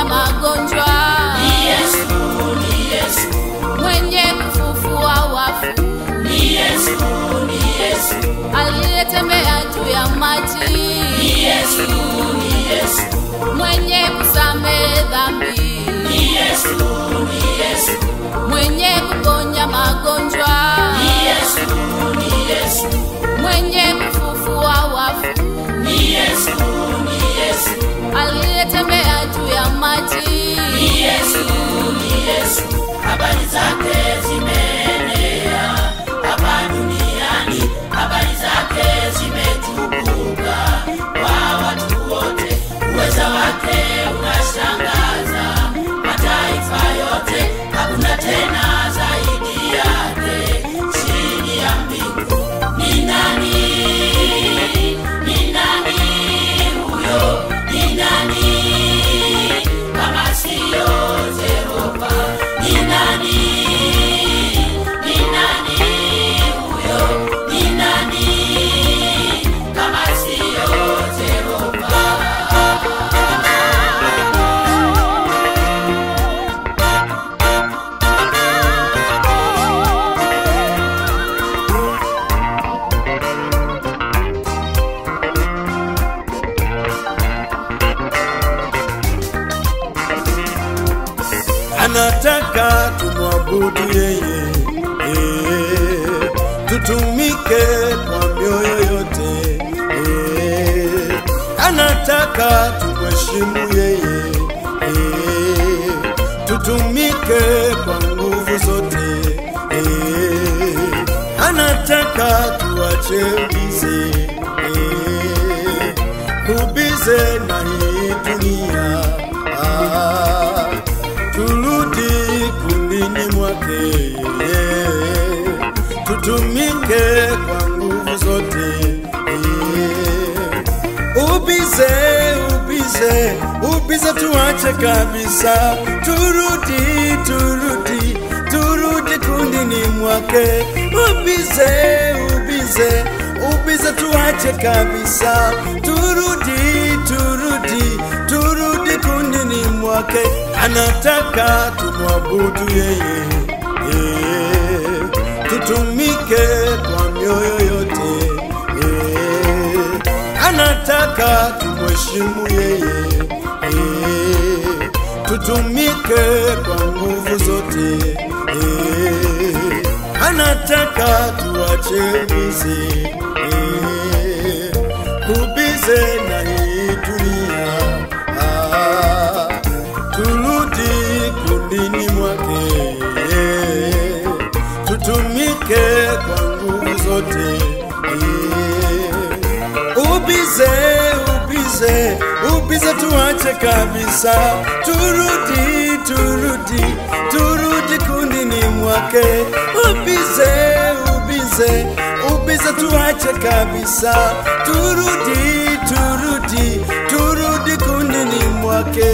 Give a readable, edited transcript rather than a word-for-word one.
magonjwa ni Yesu, mwenye kufufua wafu ni Yesu, aliyetembea juu ya maji ni Yesu, mwenye kusamehe dhambi ni Yesu, mwenye kuponya magonjwa ni Yesu, mwenye kufufua wafu ni Yesu, aliyetembea juu ya maji ni Yesu, habari zake zimeenea hapa duniani, habari zake zimetukuka kwa watu wote, uweza wake unashangaza mataifa yote, hakuna tena zaidi yake chini ya mbingu. Ni nani huyo? Ni nani kama sio Jehova? Ni nani huyo? Ni nani kama sio Jehova? Anataka tumwabudu yeye, tutumike kwa mioyo yote, anataka tumheshimu yeye, tutumike kwa nguvu zote, anataka tuache ubize na hii dunia, turudi kundini mwake, tutumike kwa nguvu zote, ubize tuache kabisa, turudi kundini mwake, ubize tuache kabisa, turudi kundini mwake. Anataka tumwabudu yeye, tutumike kwa mioyo yote, anataka tumheshimu yeye, tutumike kwa nguvu zote, anataka tuache ubize, ubize na hii dunia, turudi kundini mwake, tutumike kwa nguvu zote. Ubize, ubize, ubize tuache kabisa, turudi, turudi, turudi kundini mwake. Ubize, ubize, ubize tuache kabisa, turudi, turudi, turudi kundini mwake.